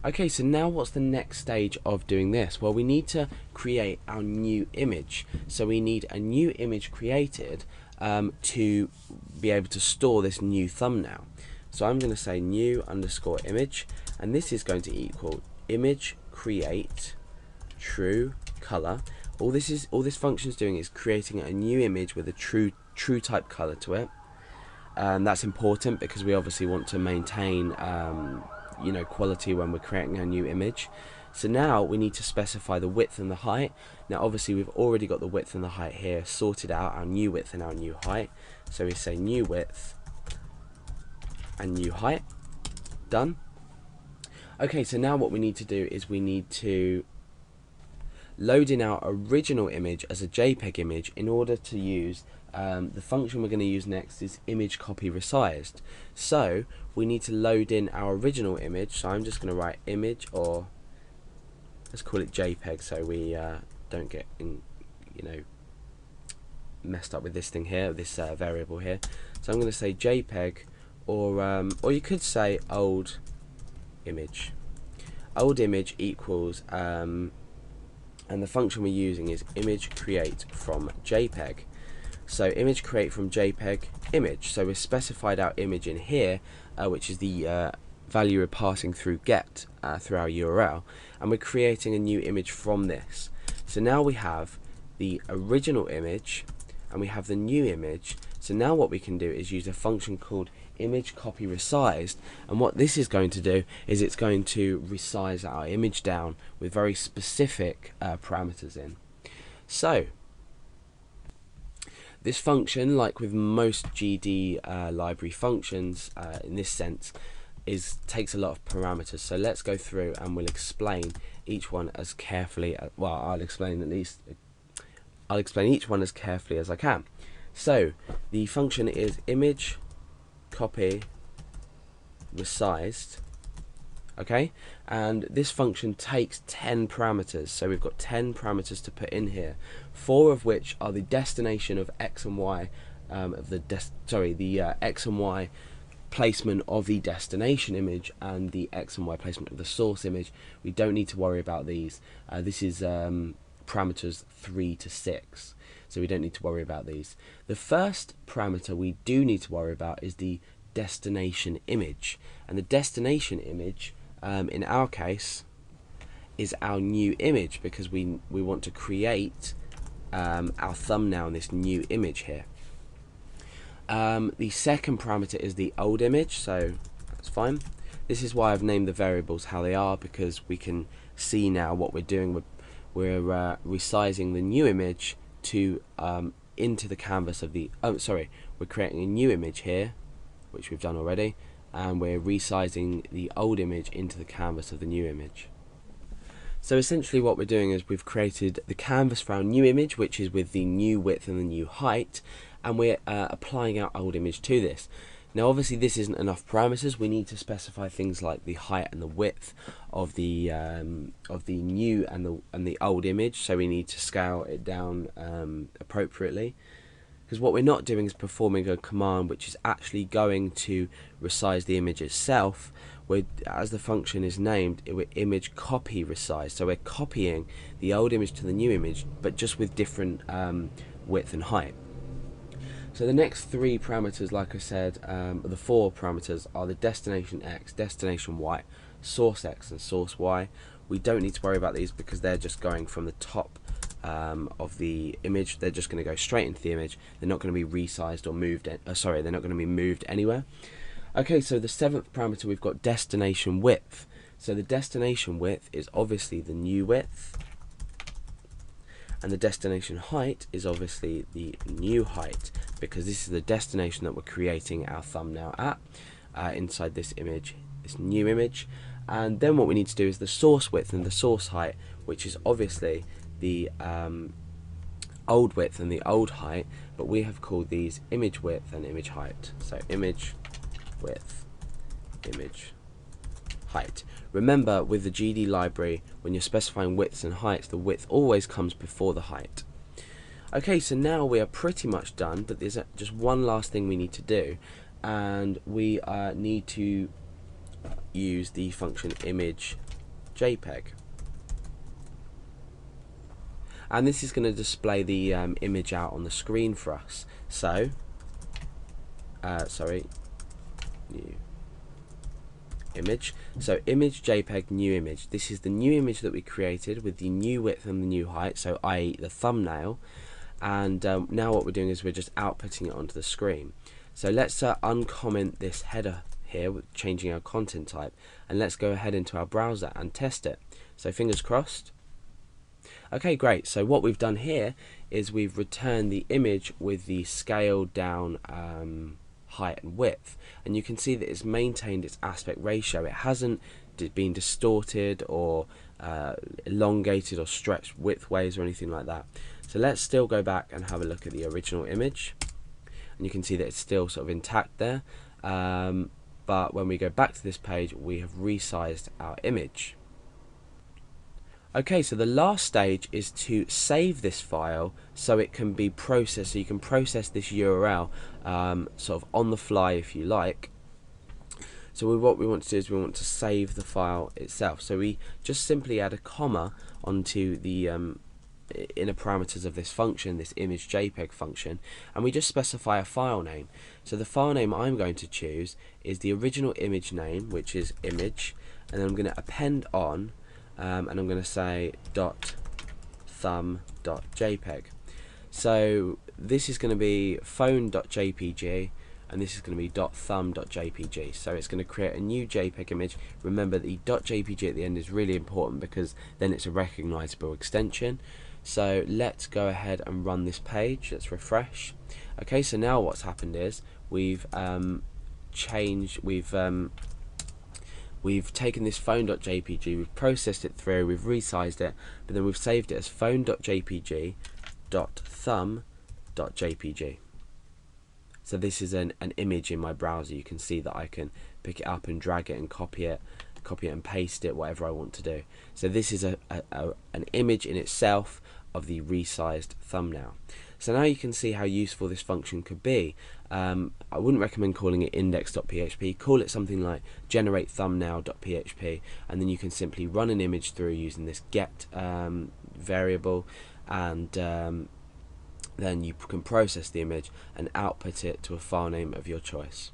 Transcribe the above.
Okay, so now what's the next stage of doing this? Well, we need to create our new image. So we need a new image created to be able to store this new thumbnail. So I'm going to say new underscore image, and this is going to equal image create true color. All this function is doing is creating a new image with a true type color to it. That's important because we obviously want to maintain quality when we're creating a new image. So now we need to specify the width and the height. Now obviously we've already got the width and the height here sorted out, our new width and our new height. So we say new width and new height. Done. Okay, so now what we need to do is we need to load in our original image as a JPEG image in order to use the function we're going to use next is image copy resized. So we need to load in our original image. So I'm just going to write image, or let's call it JPEG so we don't get messed up with this thing here, this variable here. So I'm going to say JPEG, or you could say old image. Old image equals and the function we're using is image create from JPEG. So image create from JPEG image. So we've specified our image in here, which is the value we're passing through get through our URL, and we're creating a new image from this. So now we have the original image and we have the new image. So now what we can do is use a function called image copy resized, and what this is going to do is it's going to resize our image down with very specific parameters in. So this function, like with most GD library functions in this sense, takes a lot of parameters. So let's go through and we'll explain each one as carefully. I'll explain each one as carefully as I can. So the function is image copy resized, okay, and this function takes 10 parameters. So we've got 10 parameters to put in here, 4 of which are the destination of x and y the x and y placement of the destination image and the x and y placement of the source image. We don't need to worry about these. This is parameters 3 to 6, so we don't need to worry about these. The first parameter we do need to worry about is the destination image, and the destination image in our case is our new image, because we want to create our thumbnail in this new image here. The second parameter is the old image, so that's fine. This is why I've named the variables how they are, because we can see now what we're doing. We're resizing the new image to into the canvas of the we're creating a new image here, which we've done already, and we're resizing the old image into the canvas of the new image. So essentially what we're doing is we've created the canvas for our new image, which is with the new width and the new height, and we're applying our old image to this. Now obviously this isn't enough parameters. We need to specify things like the height and the width of the new and the old image, so we need to scale it down appropriately, because what we're not doing is performing a command which is actually going to resize the image itself. As the function is named, we're image copy resize, so we're copying the old image to the new image, but just with different width and height. So the next 3 parameters, like I said, the 4 parameters are the destination x, destination y, source x and source y. We don't need to worry about these because they're just going from the top of the image. They're just going to go straight into the image. They're not going to be resized or moved. They're not going to be moved anywhere. Okay, so the 7th parameter, we've got destination width. So the destination width is obviously the new width, and the destination height is obviously the new height, because this is the destination that we're creating our thumbnail at inside this image, this new image. And then what we need to do is the source width and the source height, which is obviously the old width and the old height, but we have called these image width and image height. So image width, image height. Remember, with the GD library, when you're specifying widths and heights, the width always comes before the height. Okay, so now we are pretty much done, but there's just one last thing we need to do, and we need to use the function image JPEG. And this is going to display the image out on the screen for us. So, new image. So image JPEG new image. This is the new image that we created with the new width and the new height, so i.e. the thumbnail. And now what we're doing is we're just outputting it onto the screen. So let's uncomment this header here with changing our content type, and let's go ahead into our browser and test it. So fingers crossed. Okay, great. So what we've done here is we've returned the image with the scaled down height and width, and you can see that it's maintained its aspect ratio. It hasn't been distorted or elongated or stretched widthways or anything like that. So let's still go back and have a look at the original image, and you can see that it's still sort of intact there, but when we go back to this page we have resized our image. Okay, so the last stage is to save this file so it can be processed, so you can process this URL sort of on the fly if you like. So what we want to do is we want to save the file itself. So we just simply add a comma onto the inner parameters of this function, this image JPEG function, and we just specify a file name. So the file name I'm going to choose is the original image name, which is image, and then I'm going to append on and I'm going to say .thumb.jpg. So this is going to be phone.jpg and this is going to be .thumb.jpg. So it's going to create a new JPEG image. Remember, the .jpg at the end is really important because then it's a recognizable extension. So let's go ahead and run this page. Let's refresh. Okay, so now what's happened is we've taken this phone.jpg, we've processed it through, we've resized it, but then we've saved it as phone.jpg.thumb.jpg. So this is an image in my browser. You can see that I can pick it up and drag it and copy it and paste it, whatever I want to do. So this is an image in itself of the resized thumbnail. So now you can see how useful this function could be. I wouldn't recommend calling it index.php. Call it something like generate thumbnail.php, and then you can simply run an image through using this get variable, and then you can process the image and output it to a file name of your choice.